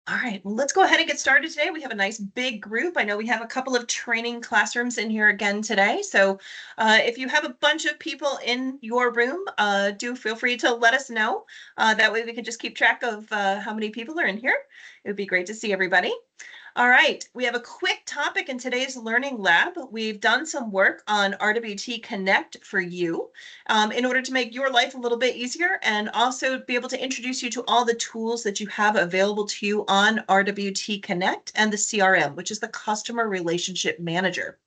All right, well, let's go ahead and get started today. We have a nice big group. I know we have a couple of training classrooms in here again today. So if you have a bunch of people in your room, do feel free to let us know. That way we can just keep track of how many people are in here. It would be great to see everybody. All right, we have a quick topic in today's learning lab. We've done some work on RWTConnect for you in order to make your life a little bit easier and also be able to introduce you to all the tools that you have available to you on RWTConnect and the CRM, which is the Customer Relationship Manager.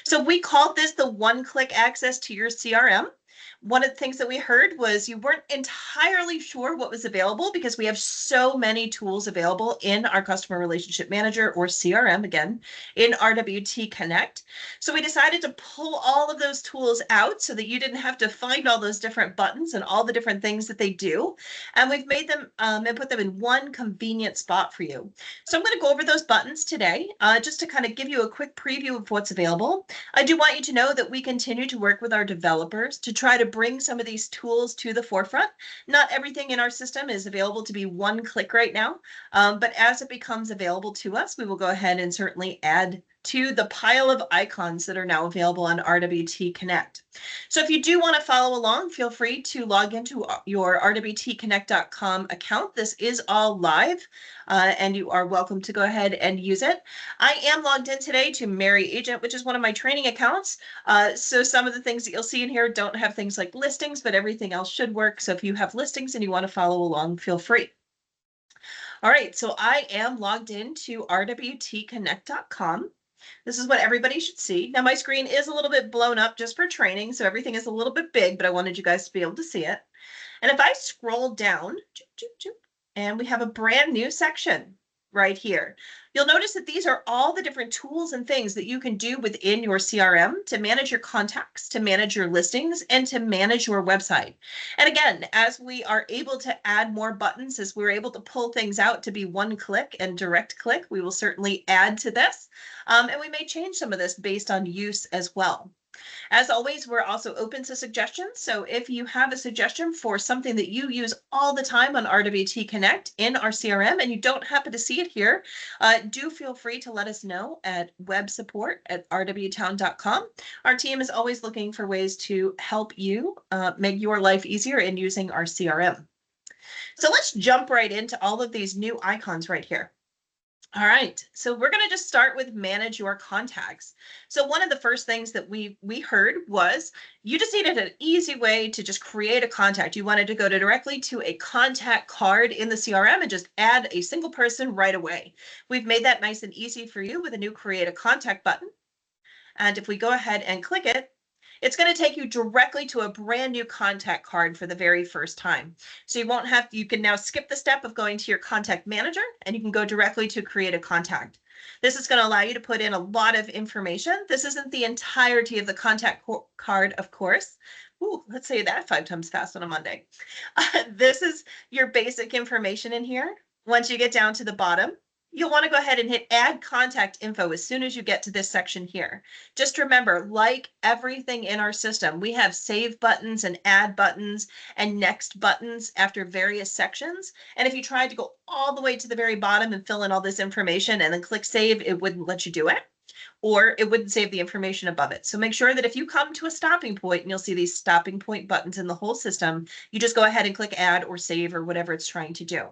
So we called this the one-click access to your CRM. One of the things that we heard was you weren't entirely sure what was available because we have so many tools available in our Customer Relationship Manager, or CRM again, in RWTConnect. So we decided to pull all of those tools out so that you didn't have to find all those different buttons and all the different things that they do. And we've made them and put them in one convenient spot for you. So I'm going to go over those buttons today just to kind of give you a quick preview of what's available. I do want you to know that we continue to work with our developers to try to bring some of these tools to the forefront. Not everything in our system is available to be one click right now, but as it becomes available to us, we will go ahead and certainly add to the pile of icons that are now available on RWTConnect. So if you do want to follow along, feel free to log into your rwtconnect.com account. This is all live, and you are welcome to go ahead and use it. I am logged in today to Mary Agent, which is one of my training accounts. So some of the things that you'll see in here don't have things like listings, but everything else should work. So if you have listings and you want to follow along, feel free. All right, so I am logged into rwtconnect.com. This is what everybody should see. Now my screen is a little bit blown up just for training, so everything is a little bit big, but I wanted you guys to be able to see it. And if I scroll down, and we have a brand new section right here. You'll notice that these are all the different tools and things that you can do within your CRM to manage your contacts, to manage your listings, and to manage your website. And again, as we are able to add more buttons, as we're able to pull things out to be one click and direct click, we will certainly add to this. And we may change some of this based on use as well. As always, we're also open to suggestions. So if you have a suggestion for something that you use all the time on RWTConnect in our CRM and you don't happen to see it here, do feel free to let us know at websupport@rwtown.com. Our team is always looking for ways to help you make your life easier in using our CRM. So let's jump right into all of these new icons right here. All right, so we're going to just start with manage your contacts. So one of the first things that we heard was you just needed an easy way to just create a contact. You wanted to go directly to a contact card in the CRM and just add a single person right away. We've made that nice and easy for you with a new create a contact button. And if we go ahead and click it, it's going to take you directly to a brand new contact card for the very first time. So you won't have to, you can now skip the step of going to your contact manager and you can go directly to create a contact. This is going to allow you to put in a lot of information. This isn't the entirety of the contact card, of course. Ooh, let's say that 5 times fast on a Monday. This is your basic information in here. Once you get down to the bottom, you'll want to go ahead and hit add contact info as soon as you get to this section here. Just remember, like everything in our system, we have save buttons and add buttons and next buttons after various sections. And if you tried to go all the way to the very bottom and fill in all this information and then click save, it wouldn't let you do it, or it wouldn't save the information above it. So make sure that if you come to a stopping point, and you'll see these stopping point buttons in the whole system, you just go ahead and click add or save or whatever it's trying to do.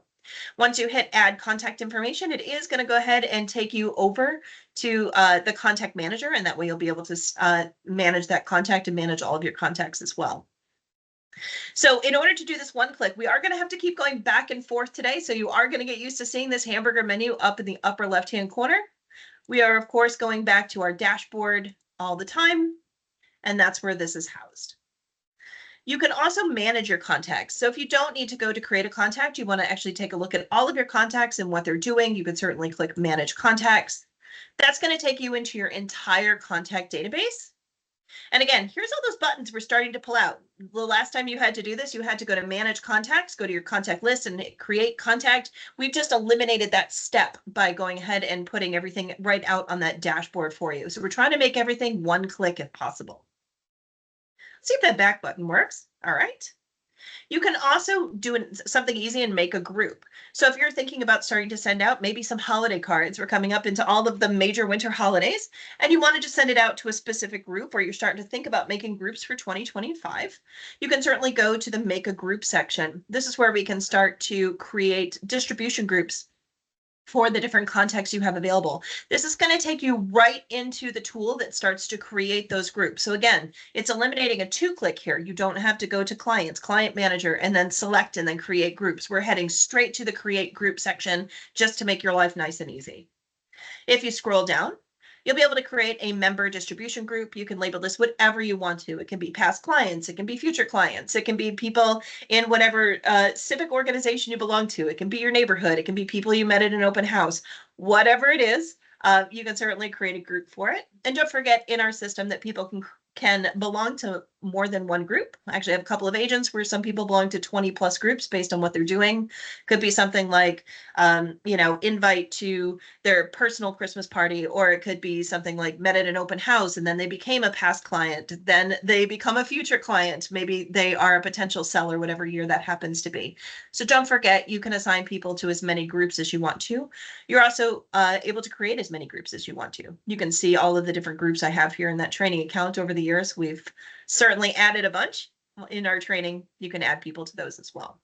Once you hit add contact information, it is going to go ahead and take you over to the contact manager, and that way you'll be able to manage that contact and manage all of your contacts as well. So in order to do this one click, we are going to have to keep going back and forth today. So you are going to get used to seeing this hamburger menu up in the upper left-hand corner. We are, of course, going back to our dashboard all the time, and that's where this is housed. You can also manage your contacts. So if you don't need to go to create a contact, you want to actually take a look at all of your contacts and what they're doing, you can certainly click manage contacts. That's going to take you into your entire contact database. And again, here's all those buttons we're starting to pull out. The last time you had to do this, you had to go to manage contacts, go to your contact list and create contact. We've just eliminated that step by going ahead and putting everything right out on that dashboard for you. So we're trying to make everything one click if possible. See if that back button works. All right. You can also do something easy and make a group. So if you're thinking about starting to send out maybe some holiday cards, we're coming up into all of the major winter holidays, and you want to just send it out to a specific group, or you're starting to think about making groups for 2025, you can certainly go to the Make a Group section. This is where we can start to create distribution groups for the different contacts you have available. This is going to take you right into the tool that starts to create those groups. So again, it's eliminating a 2-click here. You don't have to go to clients, client manager, and then select and then create groups. We're heading straight to the create group section just to make your life nice and easy. If you scroll down, you'll be able to create a member distribution group. You can label this whatever you want to. It can be past clients, it can be future clients, it can be people in whatever civic organization you belong to. It can be your neighborhood, it can be people you met at an open house. Whatever it is, you can certainly create a group for it. And don't forget in our system that people can belong to more than one group. I actually have a couple of agents where some people belong to 20 plus groups based on what they're doing. Could be something like, invite to their personal Christmas party, or it could be something like met at an open house and then they became a past client, then they become a future client. Maybe they are a potential seller, whatever year that happens to be. So don't forget, you can assign people to as many groups as you want to. You're also able to create as many groups as you want to. You can see all of the different groups I have here in that training account over the years. We've certainly added a bunch in our training. You can add people to those as well.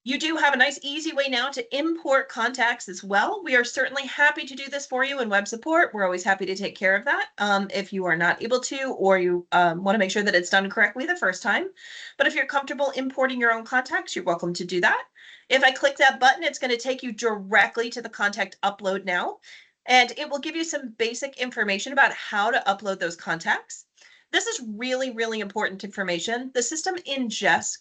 You do have a nice easy way now to import contacts as well. We are certainly happy to do this for you in web support. We're always happy to take care of that if you are not able to, or you want to make sure that it's done correctly the first time. But if you're comfortable importing your own contacts, you're welcome to do that. If I click that button, it's going to take you directly to the contact upload now, and it will give you some basic information about how to upload those contacts. This is really, really important information. The system ingests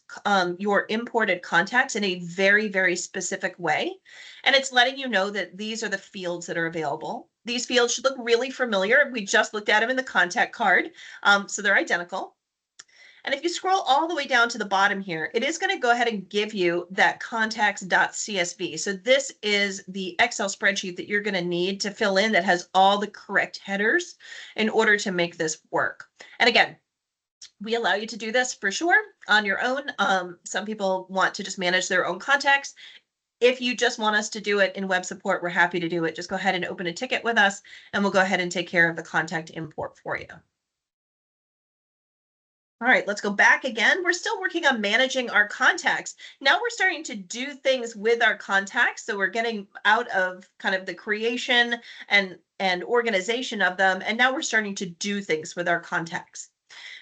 your imported contacts in a very, very specific way. And it's letting you know that these are the fields that are available. These fields should look really familiar. We just looked at them in the contact card. So they're identical. And if you scroll all the way down to the bottom here, it is going to go ahead and give you that contacts.csv. So this is the Excel spreadsheet that you're going to need to fill in that has all the correct headers in order to make this work. And again, we allow you to do this for sure on your own. Some people want to just manage their own contacts. If you just want us to do it in web support, we're happy to do it. Just go ahead and open a ticket with us, and we'll go ahead and take care of the contact import for you. All right, let's go back again. We're still working on managing our contacts. Now we're starting to do things with our contacts. So we're getting out of kind of the creation and organization of them. And now we're starting to do things with our contacts.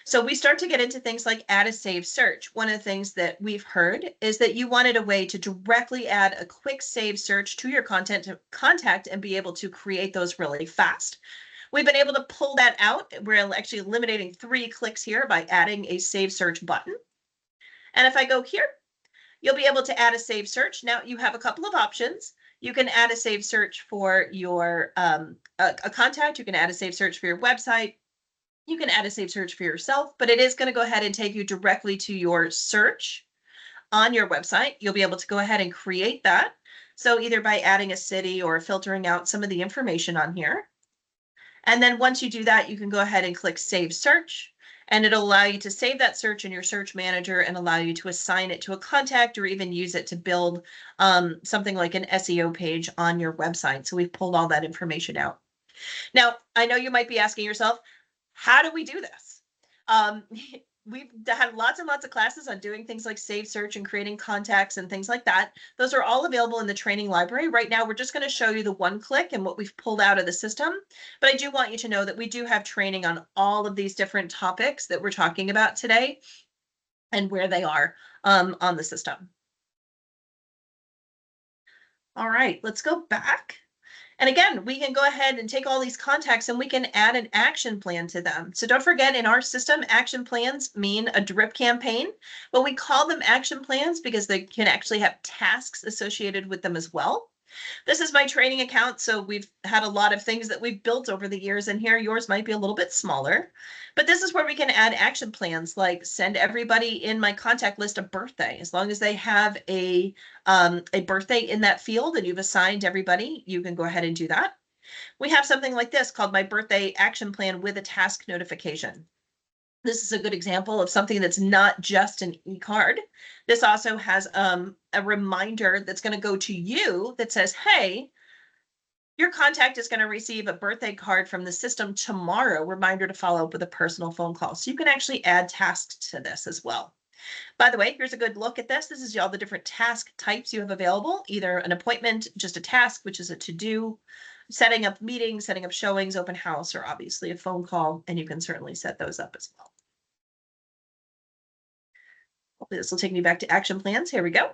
So we start to get into things like add a save search. One of the things that we've heard is that you wanted a way to directly add a quick save search to your contact and be able to create those really fast. We've been able to pull that out. We're actually eliminating 3 clicks here by adding a save search button. And if I go here, you'll be able to add a save search. Now you have a couple of options. You can add a save search for your a contact. You can add a save search for your website. You can add a save search for yourself, but it is going to go ahead and take you directly to your search on your website. You'll be able to go ahead and create that. So either by adding a city or filtering out some of the information on here. And then once you do that, you can go ahead and click Save Search, and it'll allow you to save that search in your search manager and allow you to assign it to a contact or even use it to build something like an SEO page on your website. So we've pulled all that information out. Now, I know you might be asking yourself, how do we do this? We've had lots and lots of classes on doing things like save search and creating contacts and things like that. Those are all available in the training library. Right now, we're just going to show you the one click and what we've pulled out of the system. But I do want you to know that we do have training on all of these different topics that we're talking about today and where they are on the system. All right, let's go back. And again, we can go ahead and take all these contacts and we can add an action plan to them. So don't forget, in our system, action plans mean a drip campaign, but we call them action plans because they can actually have tasks associated with them as well. This is my training account, so we've had a lot of things that we've built over the years, and here yours might be a little bit smaller. But this is where we can add action plans, like send everybody in my contact list a birthday. As long as they have a birthday in that field and you've assigned everybody, you can go ahead and do that. We have something like this called my birthday action plan with a task notification. This is a good example of something that's not just an e-card. This also has a reminder that's going to go to you that says, hey, your contact is going to receive a birthday card from the system tomorrow. Reminder to follow up with a personal phone call. So you can actually add tasks to this as well. By the way, here's a good look at this. This is all the different task types you have available, either an appointment, just a task, which is a to-do, setting up meetings, setting up showings, open house, or obviously a phone call, and you can certainly set those up as well. Hopefully this will take me back to action plans. Here we go.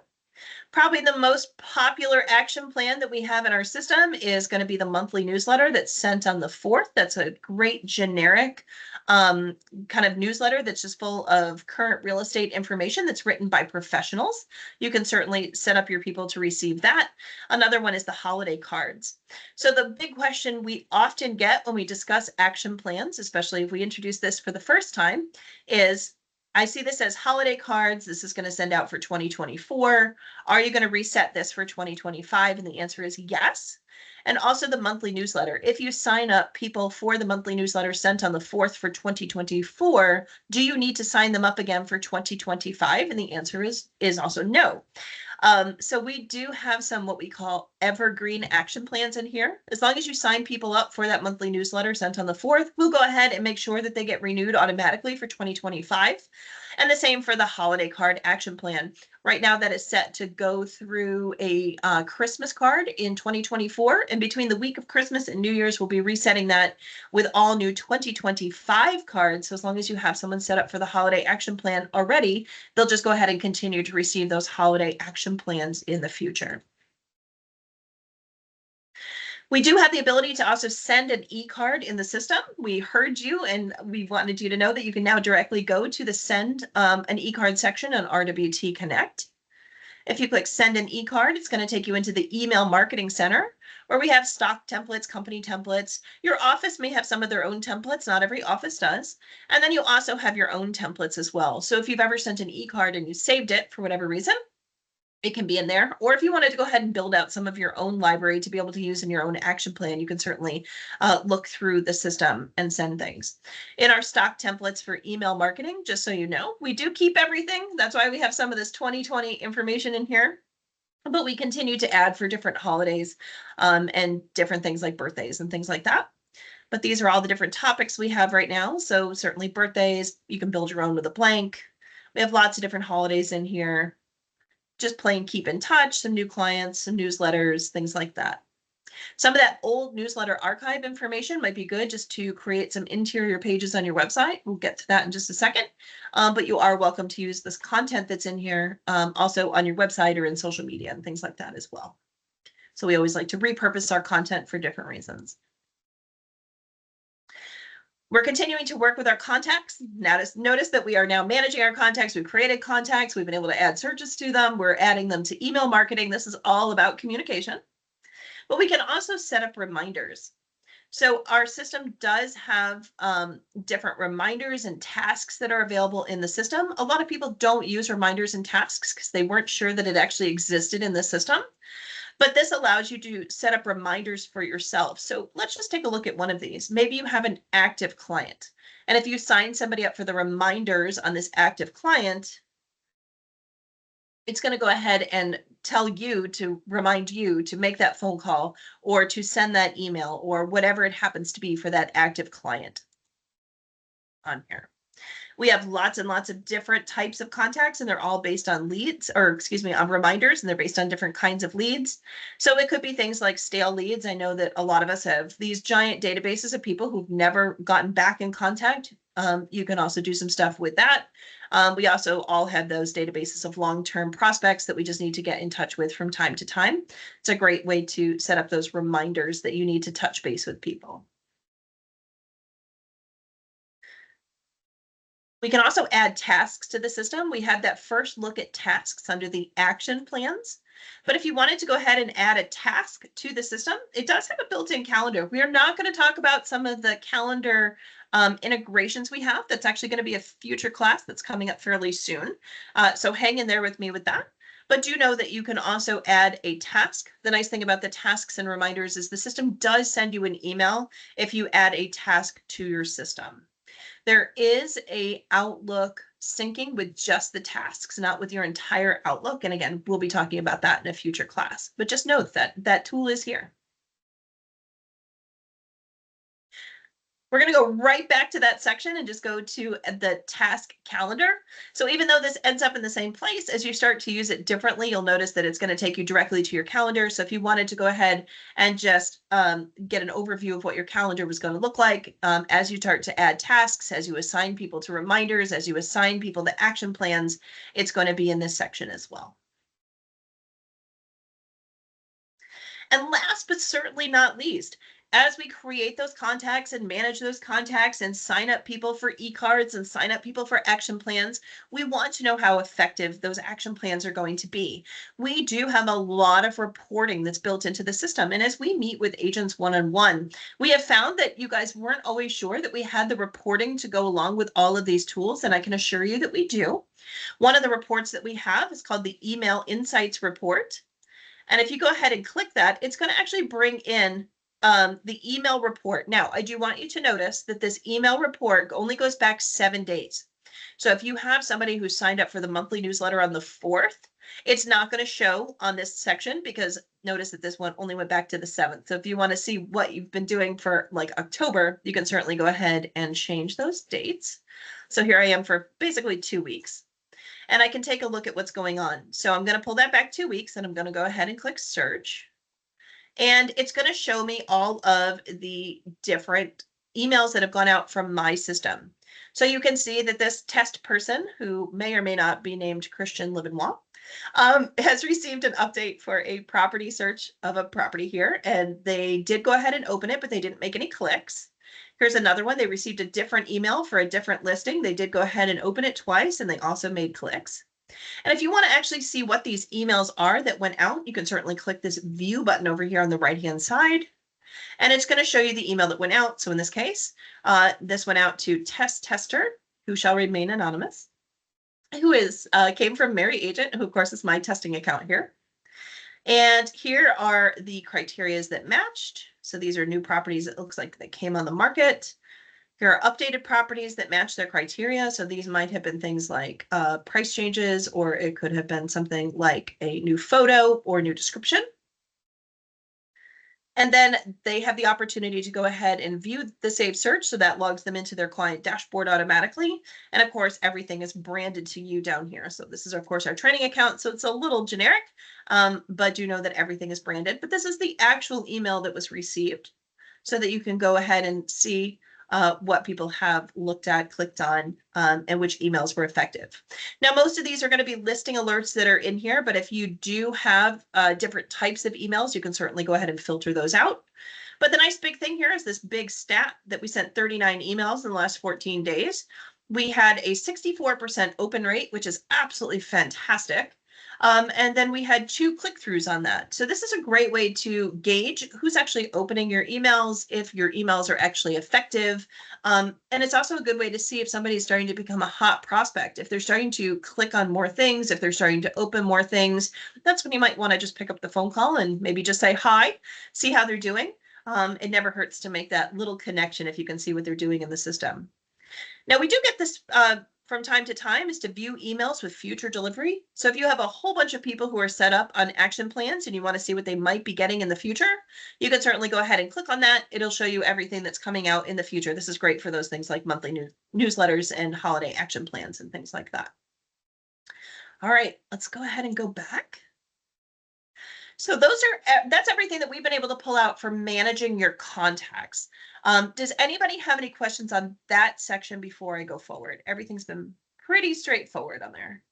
Probably the most popular action plan that we have in our system is going to be the monthly newsletter that's sent on the 4th. That's a great generic kind of newsletter that's just full of current real estate information that's written by professionals. You can certainly set up your people to receive that. Another one is the holiday cards. So the big question we often get when we discuss action plans, especially if we introduce this for the first time, is I see this as holiday cards. This is going to send out for 2024. Are you going to reset this for 2025? And the answer is yes. And also the monthly newsletter. If you sign up people for the monthly newsletter sent on the 4th for 2024, do you need to sign them up again for 2025? And the answer is also no. So we do have some what we call evergreen action plans in here. As long as you sign people up for that monthly newsletter sent on the 4th, we'll go ahead and make sure that they get renewed automatically for 2025. And the same for the holiday card action plan. Right now that is set to go through a Christmas card in 2024. And between the week of Christmas and New Year's, we'll be resetting that with all new 2025 cards. So as long as you have someone set up for the holiday action plan already, they'll just go ahead and continue to receive those holiday action plans in the future. We do have the ability to also send an e-card in the system. We heard you and we wanted you to know that you can now directly go to the send an e-card section on RWTConnect. If you click send an e-card, it's going to take you into the email marketing center where we have stock templates, company templates. Your office may have some of their own templates. Not every office does. And then you also have your own templates as well. So if you've ever sent an e-card and you saved it for whatever reason, it can be in there. Or if you wanted to go ahead and build out some of your own library to be able to use in your own action plan, you can certainly look through the system and send things. In our stock templates for email marketing, just so you know, we do keep everything. That's why we have some of this 2020 information in here. But we continue to add for different holidays and different things like birthdays and things like that. But these are all the different topics we have right now. So certainly birthdays, you can build your own with a blank. We have lots of different holidays in here. Just plain keep in touch, some new clients, some newsletters, things like that. Some of that old newsletter archive information might be good just to create some interior pages on your website. We'll get to that in just a second. But you are welcome to use this content that's in here also on your website or in social media and things like that as well. So we always like to repurpose our content for different reasons. We're continuing to work with our contacts. Notice that we are now managing our contacts. We've created contacts. We've been able to add searches to them. We're adding them to email marketing. This is all about communication. But we can also set up reminders. So our system does have different reminders and tasks that are available in the system. A lot of people don't use reminders and tasks because they weren't sure that it actually existed in the system. But this allows you to set up reminders for yourself. So let's just take a look at one of these. Maybe you have an active client. And if you sign somebody up for the reminders on this active client, it's going to go ahead and tell you to remind you to make that phone call or to send that email or whatever it happens to be for that active client on here. We have lots and lots of different types of contacts, and they're all based on leads, or excuse me, on reminders, and they're based on different kinds of leads. So it could be things like stale leads. I know that a lot of us have these giant databases of people who've never gotten back in contact. You can also do some stuff with that. We also all have those databases of long-term prospects that we just need to get in touch with from time to time. It's a great way to set up those reminders that you need to touch base with people. We can also add tasks to the system. We have that first look at tasks under the action plans. But if you wanted to go ahead and add a task to the system, it does have a built-in calendar. We are not going to talk about some of the calendar integrations we have. That's actually going to be a future class that's coming up fairly soon. So hang in there with me with that. But do know that you can also add a task. The nice thing about the tasks and reminders is the system does send you an email if you add a task to your system. There is a Outlook syncing with just the tasks, not with your entire Outlook. And again, we'll be talking about that in a future class, but just note that that tool is here. We're going to go right back to that section and just go to the task calendar. So even though this ends up in the same place, as you start to use it differently, you'll notice that it's going to take you directly to your calendar. So if you wanted to go ahead and just get an overview of what your calendar was going to look like as you start to add tasks, as you assign people to reminders, as you assign people to action plans, it's going to be in this section as well. And last but certainly not least, as we create those contacts and manage those contacts and sign up people for e-cards and sign up people for action plans, we want to know how effective those action plans are going to be. We do have a lot of reporting that's built into the system. And as we meet with agents one-on-one, we have found that you guys weren't always sure that we had the reporting to go along with all of these tools. And I can assure you that we do. One of the reports that we have is called the Email Insights Report. And if you go ahead and click that, it's going to actually bring in the email report. Now, I do want you to notice that this email report only goes back 7 days. So if you have somebody who signed up for the monthly newsletter on the 4th, it's not going to show on this section because notice that this one only went back to the 7th. So if you want to see what you've been doing for like October, you can certainly go ahead and change those dates. So here I am for basically 2 weeks. And I can take a look at what's going on. So I'm going to pull that back 2 weeks and I'm going to go ahead and click search. And it's going to show me all of the different emails that have gone out from my system. So you can see that this test person, who may or may not be named Christian Livenois, has received an update for a property search of a property here. And they did go ahead and open it, but they didn't make any clicks. Here's another one. They received a different email for a different listing. They did go ahead and open it twice, and they also made clicks. And if you want to actually see what these emails are that went out, you can certainly click this view button over here on the right-hand side. And it's going to show you the email that went out. So in this case, this went out to tester, who shall remain anonymous, who came from Mary Agent, who of course is my testing account here. And here are the criterias that matched. So these are new properties. It looks like they came on the market. Here are updated properties that match their criteria. So these might have been things like price changes, or it could have been something like a new photo or new description. And then they have the opportunity to go ahead and view the saved search. So that logs them into their client dashboard automatically. And of course, everything is branded to you down here. So this is, of course, our training account. So it's a little generic, but do know that everything is branded. But this is the actual email that was received so that you can go ahead and see what people have looked at, clicked on, and which emails were effective. Now, most of these are going to be listing alerts that are in here, but if you do have different types of emails, you can certainly go ahead and filter those out. But the nice big thing here is this big stat that we sent 39 emails in the last 14 days. We had a 64% open rate, which is absolutely fantastic. And then we had 2 click-throughs on that. So this is a great way to gauge who's actually opening your emails, if your emails are actually effective. And it's also a good way to see if somebody's starting to become a hot prospect. If they're starting to click on more things, if they're starting to open more things, that's when you might want to just pick up the phone call and maybe just say hi, see how they're doing. It never hurts to make that little connection if you can see what they're doing in the system. Now, we do get this from time to time is to view emails with future delivery. So if you have a whole bunch of people who are set up on action plans and you want to see what they might be getting in the future, you can certainly go ahead and click on that. It'll show you everything that's coming out in the future. This is great for those things like monthly newsletters and holiday action plans and things like that. All right, let's go ahead and go back. So that's everything that we've been able to pull out for managing your contacts. Does anybody have any questions on that section before I go forward? Everything's been pretty straightforward on there.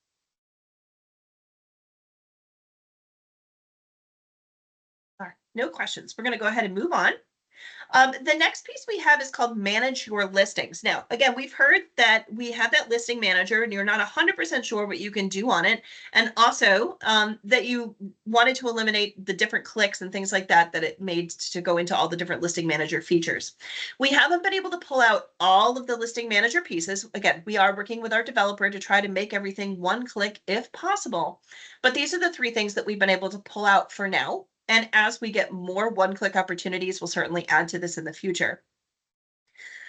All right, no questions. We're going to go ahead and move on. The next piece we have is called manage your listings. Now, again, we've heard that we have that listing manager and you're not 100% sure what you can do on it. And also that you wanted to eliminate the different clicks and things like that it made to go into all the different listing manager features. We haven't been able to pull out all of the listing manager pieces. Again, we are working with our developer to try to make everything one click if possible. But these are the 3 things that we've been able to pull out for now. And as we get more one-click opportunities, we'll certainly add to this in the future.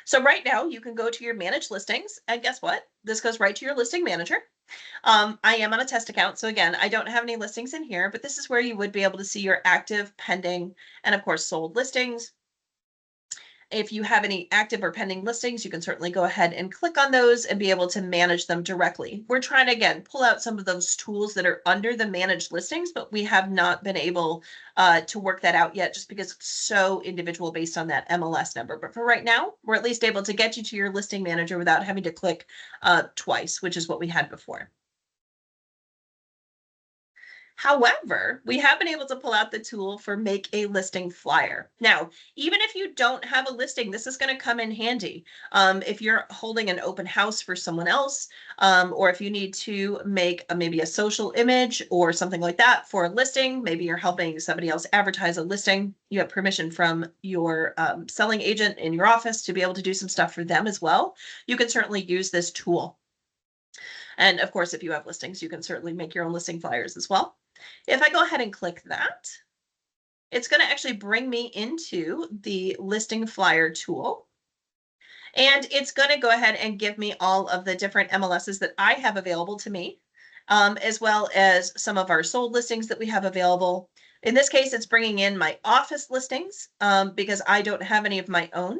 So right now you can go to your manage listings, and guess what? This goes right to your listing manager. I am on a test account. So again, I don't have any listings in here, but this is where you would be able to see your active, pending, and of course, sold listings. If you have any active or pending listings, you can certainly go ahead and click on those and be able to manage them directly. We're trying to, again, pull out some of those tools that are under the managed listings, but we have not been able to work that out yet just because it's so individual based on that MLS number. But for right now, we're at least able to get you to your listing manager without having to click twice, which is what we had before. However, we have been able to pull out the tool for make a listing flyer. Now, even if you don't have a listing, this is going to come in handy. If you're holding an open house for someone else, or if you need to make maybe a social image or something like that for a listing, maybe you're helping somebody else advertise a listing, you have permission from your selling agent in your office to be able to do some stuff for them as well. You can certainly use this tool. And of course, if you have listings, you can certainly make your own listing flyers as well. If I go ahead and click that, it's going to actually bring me into the listing flyer tool. And it's going to go ahead and give me all of the different MLSs that I have available to me, as well as some of our sold listings that we have available. In this case, it's bringing in my office listings because I don't have any of my own.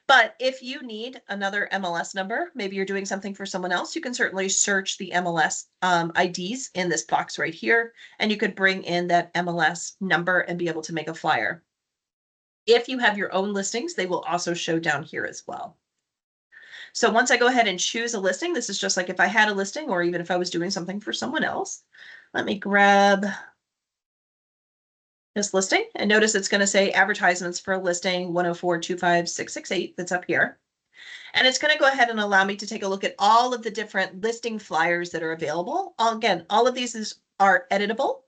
But if you need another MLS number, maybe you're doing something for someone else, you can certainly search the MLS IDs in this box right here, and you could bring in that MLS number and be able to make a flyer. If you have your own listings, they will also show down here as well. So once I go ahead and choose a listing, this is just like if I had a listing or even if I was doing something for someone else. Let me grab this listing and notice it's going to say advertisements for a listing 104-25668 that's up here. And it's going to go ahead and allow me to take a look at all of the different listing flyers that are available. Again, all of these are editable.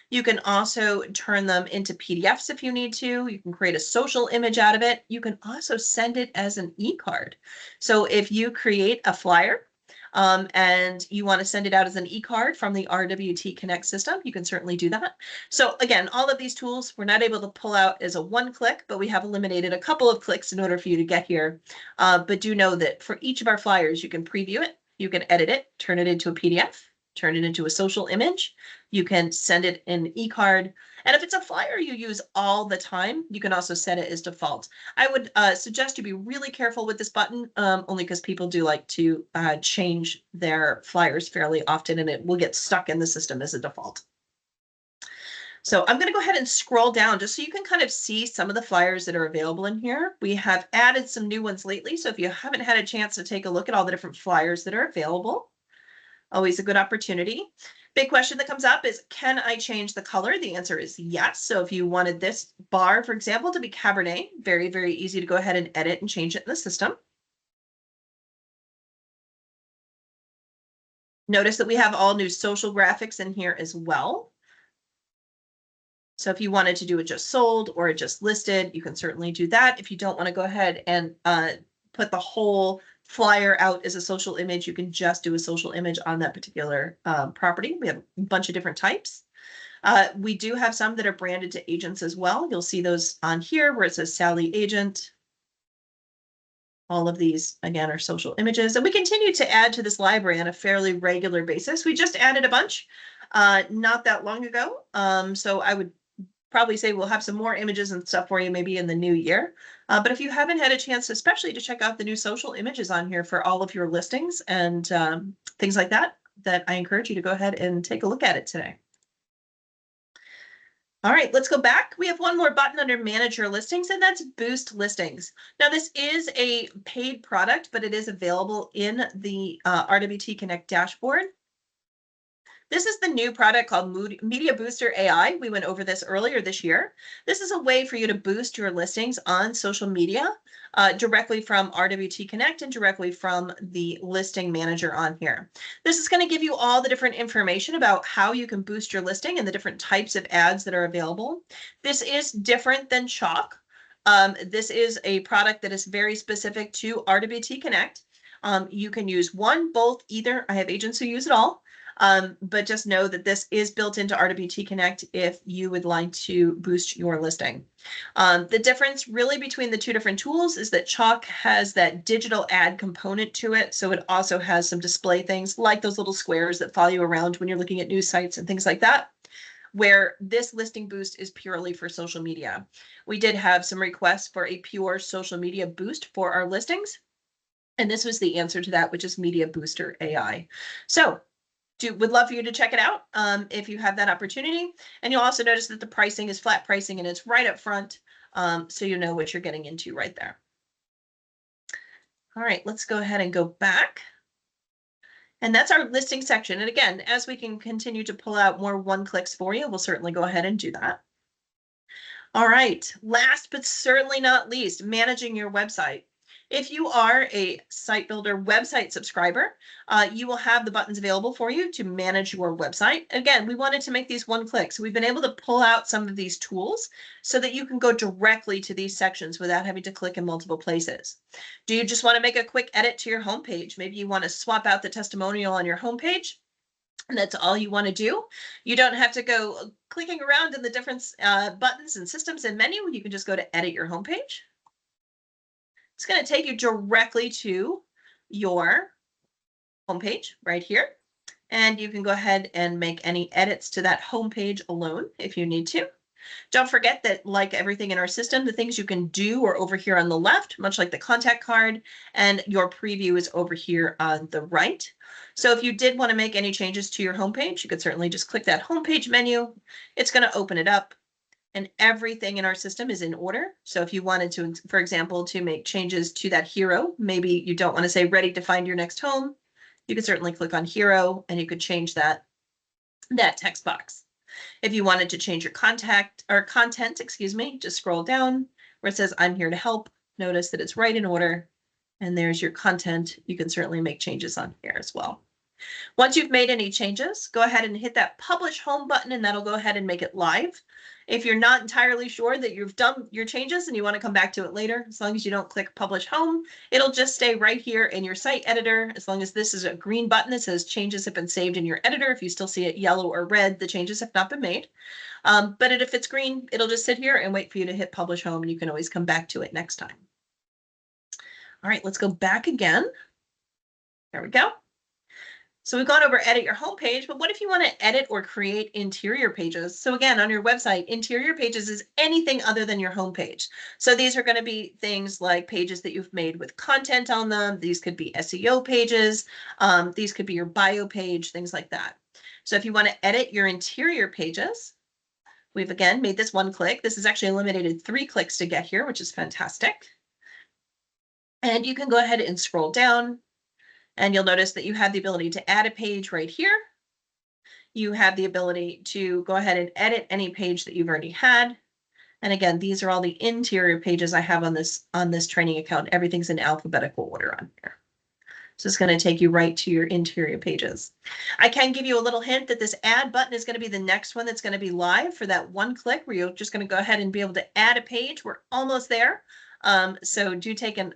You can also turn them into PDFs if you need to. You can create a social image out of it. You can also send it as an e-card. So if you create a flyer, and you want to send it out as an e-card from the RWTConnect system, you can certainly do that. So again, all of these tools we're not able to pull out as a one click, but we have eliminated a couple of clicks in order for you to get here. But do know that for each of our flyers, you can preview it, you can edit it, turn it into a PDF, turn it into a social image. You can send it in e-card. And if it's a flyer you use all the time, you can also set it as default. I would suggest you be really careful with this button, only because people do like to change their flyers fairly often, and it will get stuck in the system as a default. So I'm going to go ahead and scroll down just so you can kind of see some of the flyers that are available in here. We have added some new ones lately. So if you haven't had a chance to take a look at all the different flyers that are available, always a good opportunity. Big question that comes up is, can I change the color? The answer is yes. So if you wanted this bar, for example, to be Cabernet, very, very easy to go ahead and edit and change it in the system. Notice that we have all new social graphics in here as well. So if you wanted to do it just sold or it just listed, you can certainly do that. If you don't want to go ahead and put the whole flyer out as a social image, you can just do a social image on that particular property. We have a bunch of different types. We do have some that are branded to agents as well. You'll see those on here where it says Sally Agent. All of these, again, are social images. And we continue to add to this library on a fairly regular basis. We just added a bunch not that long ago. So I would probably say we'll have some more images and stuff for you maybe in the new year. But if you haven't had a chance, especially to check out the new social images on here for all of your listings and things like that, I encourage you to go ahead and take a look at it today. All right, let's go back. We have one more button under Manage Your Listings, and that's Boost Listings. Now, this is a paid product, but it is available in the RWTConnect dashboard. This is the new product called Media Booster AI. We went over this earlier this year. This is a way for you to boost your listings on social media directly from RWTConnect and directly from the listing manager on here. This is going to give you all the different information about how you can boost your listing and the different types of ads that are available. This is different than Chalk. This is a product that is very specific to RWTConnect. You can use one, both, either. I have agents who use it all. But just know that this is built into RWTConnect if you would like to boost your listing. The difference really between the two different tools is that Chalk has that digital ad component to it. So it also has some display things like those little squares that follow you around when you're looking at news sites and things like that, where this listing boost is purely for social media. We did have some requests for a pure social media boost for our listings. And this was the answer to that, which is Media Booster AI. So would love for you to check it out if you have that opportunity. And you'll also notice that the pricing is flat pricing and it's right up front. So you know what you're getting into right there. All right, let's go ahead and go back. And that's our listing section. And again, as we can continue to pull out more one-clicks for you, we'll certainly go ahead and do that. All right, last but certainly not least, managing your website. If you are a Site Builder website subscriber, you will have the buttons available for you to manage your website. Again, we wanted to make these one click. So we've been able to pull out some of these tools so that you can go directly to these sections without having to click in multiple places. Do you just want to make a quick edit to your homepage? Maybe you want to swap out the testimonial on your homepage, and that's all you want to do. You don't have to go clicking around in the different buttons and systems and menu. You can just go to edit your homepage. It's going to take you directly to your homepage right here. And you can go ahead and make any edits to that homepage alone if you need to. Don't forget that, like everything in our system, the things you can do are over here on the left, much like the contact card, and your preview is over here on the right. So if you did want to make any changes to your homepage, you could certainly just click that homepage menu. It's going to open it up. And everything in our system is in order. So if you wanted to, for example, to make changes to that hero, maybe you don't want to say ready to find your next home, you could certainly click on hero and you could change that text box. If you wanted to change your content, just scroll down where it says I'm here to help. Notice that it's right in order. And there's your content. You can certainly make changes on here as well. Once you've made any changes, go ahead and hit that publish home button and that'll go ahead and make it live. If you're not entirely sure that you've done your changes and you want to come back to it later, as long as you don't click publish home, it'll just stay right here in your site editor. As long as this is a green button that says changes have been saved in your editor. If you still see it yellow or red, the changes have not been made. But if it's green, it'll just sit here and wait for you to hit publish home and you can always come back to it next time. All right, let's go back again. There we go. So we've gone over edit your homepage, but what if you want to edit or create interior pages? So again, on your website, interior pages is anything other than your homepage. So these are going to be things like pages that you've made with content on them. These could be SEO pages. These could be your bio page, things like that. So if you want to edit your interior pages, we've again made this one click. This is actually eliminated 3 clicks to get here, which is fantastic. And you can go ahead and scroll down. And you'll notice that you have the ability to add a page right here. You have the ability to go ahead and edit any page that you've already had. And again, these are all the interior pages I have on this training account. Everything's in alphabetical order on here. So it's going to take you right to your interior pages. I can give you a little hint that this add button is going to be the next one that's going to be live for that one click where you're just going to go ahead and be able to add a page. We're almost there. So do keep an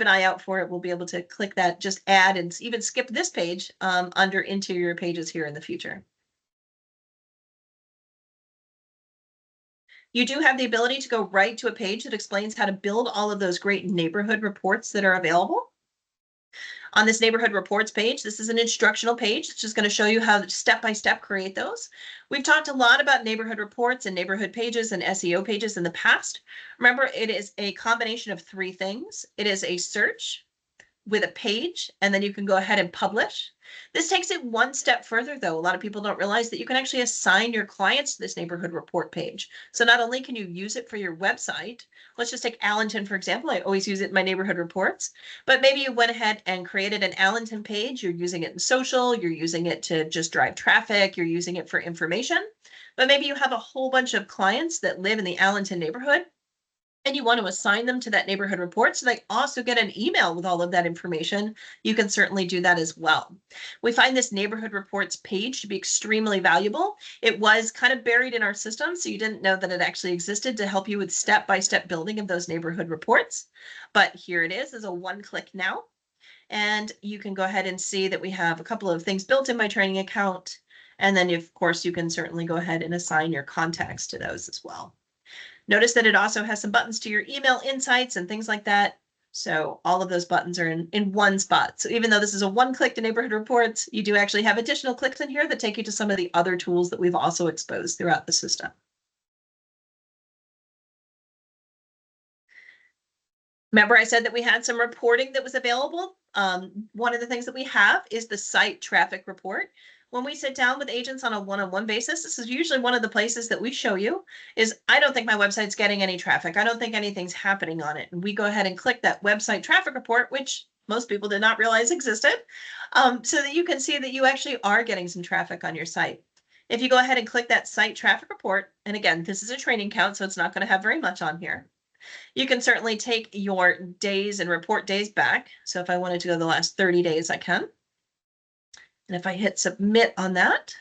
eye out for it. We'll be able to click that, just add, and even skip this page under interior pages here in the future. You do have the ability to go right to a page that explains how to build all of those great neighborhood reports that are available. On this neighborhood reports page, this is an instructional page. It's just going to show you how to step-by-step create those. We've talked a lot about neighborhood reports and neighborhood pages and SEO pages in the past. Remember, it is a combination of 3 things. It is a search with a page, and then you can go ahead and publish. This takes it one step further, though. A lot of people don't realize that you can actually assign your clients to this neighborhood report page. So not only can you use it for your website, let's just take Allenton, for example. I always use it in my neighborhood reports, but maybe you went ahead and created an Allenton page. You're using it in social, you're using it to just drive traffic, you're using it for information, but maybe you have a whole bunch of clients that live in the Allenton neighborhood, and you want to assign them to that neighborhood report so they also get an email with all of that information, you can certainly do that as well. We find this neighborhood reports page to be extremely valuable. It was kind of buried in our system, so you didn't know that it actually existed to help you with step-by-step building of those neighborhood reports. But here it is as a one-click now. And you can go ahead and see that we have a couple of things built in my training account. And then of course you can certainly go ahead and assign your contacts to those as well. Notice that it also has some buttons to your email insights and things like that. So all of those buttons are in one spot. So even though this is a one-click to neighborhood reports, you do actually have additional clicks in here that take you to some of the other tools that we've also exposed throughout the system. Remember I said that we had some reporting that was available. One of the things that we have is the site traffic report. When we sit down with agents on a one-on-one basis, this is usually one of the places that we show you is, I don't think my website's getting any traffic. I don't think anything's happening on it. And we go ahead and click that website traffic report, which most people did not realize existed, so that you can see that you actually are getting some traffic on your site. If you go ahead and click that site traffic report, and again, this is a training count, so it's not going to have very much on here. You can certainly take your days and report days back. So if I wanted to go the last 30 days, I can. And if I hit submit on that,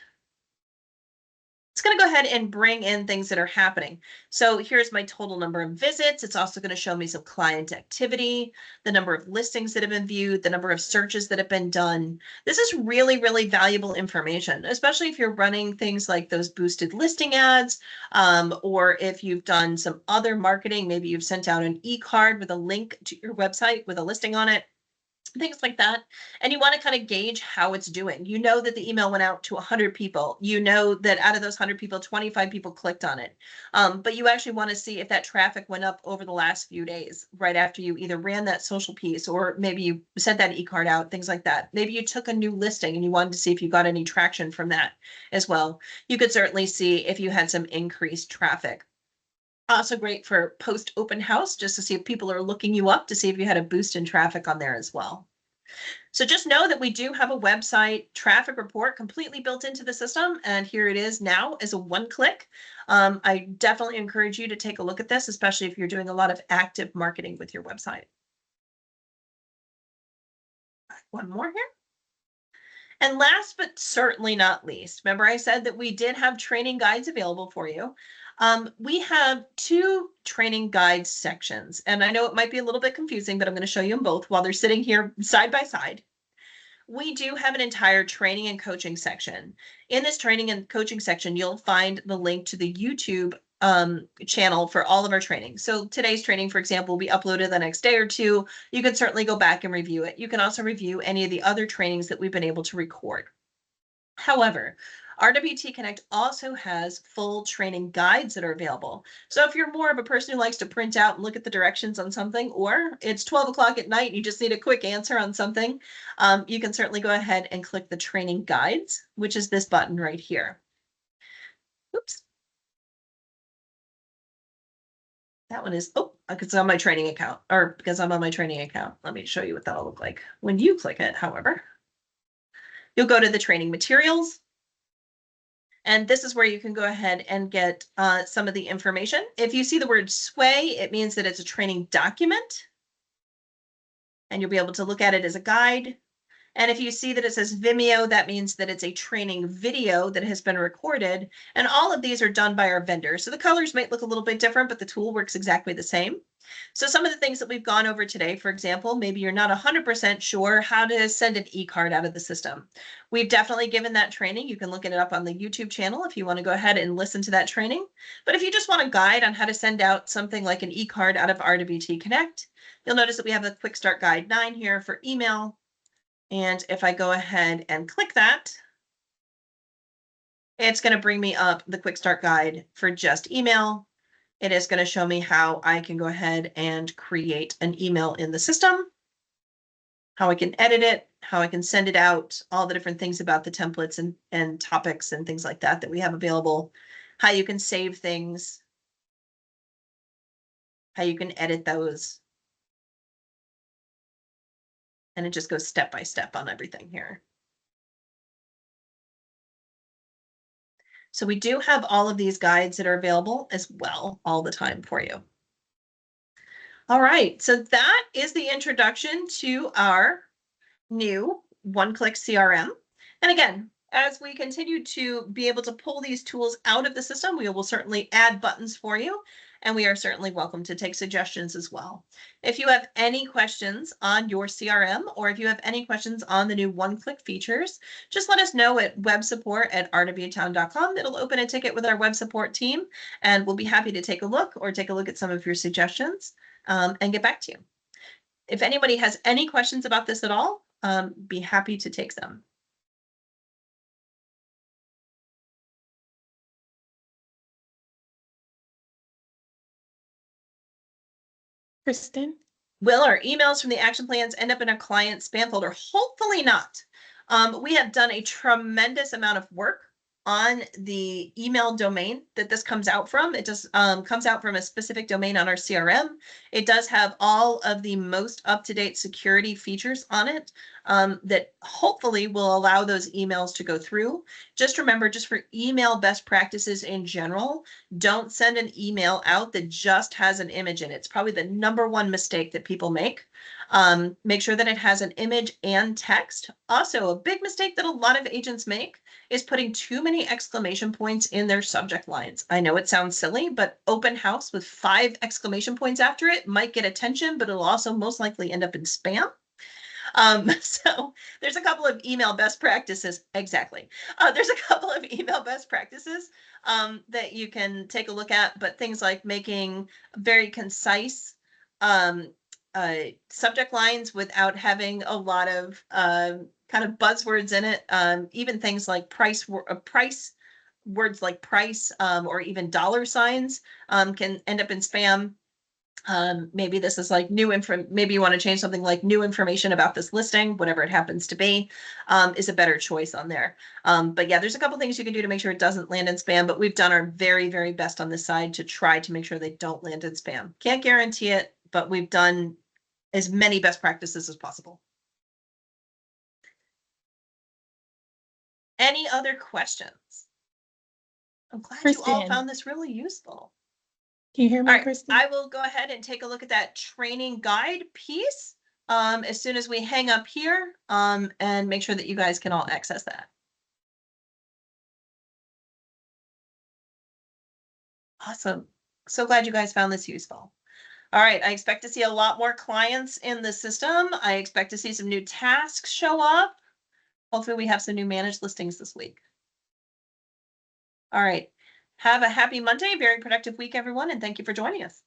it's going to go ahead and bring in things that are happening. So here's my total number of visits. It's also going to show me some client activity, the number of listings that have been viewed, the number of searches that have been done. This is really, really valuable information, especially if you're running things like those boosted listing ads, or if you've done some other marketing. Maybe you've sent out an e-card with a link to your website with a listing on it, things like that. And you want to kind of gauge how it's doing. You know that the email went out to 100 people. You know that out of those 100 people, 25 people clicked on it. But you actually want to see if that traffic went up over the last few days, right after you either ran that social piece, or maybe you sent that e-card out, things like that. Maybe you took a new listing and you wanted to see if you got any traction from that as well. You could certainly see if you had some increased traffic. Also great for post open house, just to see if people are looking you up, to see if you had a boost in traffic on there as well. So just know that we do have a website traffic report completely built into the system. And here it is now as a one click. I definitely encourage you to take a look at this, especially if you're doing a lot of active marketing with your website. One more here. And last but certainly not least, remember I said that we did have training guides available for you. We have two training guide sections, and I know it might be a little bit confusing, but I'm going to show you them both while they're sitting here side by side. We do have an entire training and coaching section. In this training and coaching section, you'll find the link to the YouTube channel for all of our training. So today's training, for example, will be uploaded the next day or two. You can certainly go back and review it. You can also review any of the other trainings that we've been able to record. However, RWTConnect also has full training guides that are available. So if you're more of a person who likes to print out and look at the directions on something, or it's 12 o'clock at night and you just need a quick answer on something, you can certainly go ahead and click the training guides, which is this button right here. Oops. That one is, oh, because it's on my training account, or because I'm on my training account. Let me show you what that'll look like. When you click it, however, you'll go to the training materials. And this is where you can go ahead and get some of the information. If you see the word sway, it means that it's a training document. And you'll be able to look at it as a guide. And if you see that it says Vimeo, that means that it's a training video that has been recorded. And all of these are done by our vendor. So the colors might look a little bit different, but the tool works exactly the same. So some of the things that we've gone over today, for example, maybe you're not 100% sure how to send an e-card out of the system. We've definitely given that training. You can look it up on the YouTube channel if you want to go ahead and listen to that training. But if you just want a guide on how to send out something like an e-card out of RWTConnect, you'll notice that we have a quick start guide 9 here for email. And if I go ahead and click that, it's going to bring me up the quick start guide for just email. It is going to show me how I can go ahead and create an email in the system, how I can edit it, how I can send it out, all the different things about the templates and topics and things like that that we have available, how you can save things, how you can edit those. And it just goes step by step on everything here. So we do have all of these guides that are available as well all the time for you. All right, so that is the introduction to our new One Click CRM. And again, as we continue to be able to pull these tools out of the system, we will certainly add buttons for you. and we are certainly welcome to take suggestions as well. If you have any questions on your CRM, or if you have any questions on the new one-click features, just let us know at websupport@rwtown.com. It'll open a ticket with our web support team, and we'll be happy to take a look at some of your suggestions and get back to you. If anybody has any questions about this at all, be happy to take them. Kristen? Will our emails from the action plans end up in a client spam folder? Hopefully not. We have done a tremendous amount of work on the email domain that this comes out from. It just comes out from a specific domain on our CRM. It does have all of the most up-to-date security features on it that hopefully will allow those emails to go through. Just remember, just for email best practices in general, don't send an email out that just has an image in it. It's probably the number one mistake that people make. Make sure that it has an image and text. Also, a big mistake that a lot of agents make is putting too many exclamation points in their subject lines. I know it sounds silly, but open house with 5 exclamation points after it might get attention, but it'll also most likely end up in spam. So there's a couple of email best practices. Exactly. There's a couple of email best practices that you can take a look at, but things like making very concise subject lines without having a lot of kind of buzzwords in it. Even things like price words like price or even dollar signs can end up in spam. Maybe this is like maybe you want to change something like new information about this listing, whatever it happens to be, is a better choice on there. But yeah, there's a couple things you can do to make sure it doesn't land in spam, but we've done our very, very best on this side to try to make sure they don't land in spam. Can't guarantee it, but we've done as many best practices as possible. Any other questions? I'm glad you all Kristen. found this really useful. Can you hear me, All right, Kristen? I will go ahead and take a look at that training guide piece as soon as we hang up here and make sure that you guys can all access that. Awesome. So glad you guys found this useful. All right, I expect to see a lot more clients in the system. I expect to see some new tasks show up. Hopefully we have some new managed listings this week. All right, have a happy Monday, very productive week, everyone, and thank you for joining us.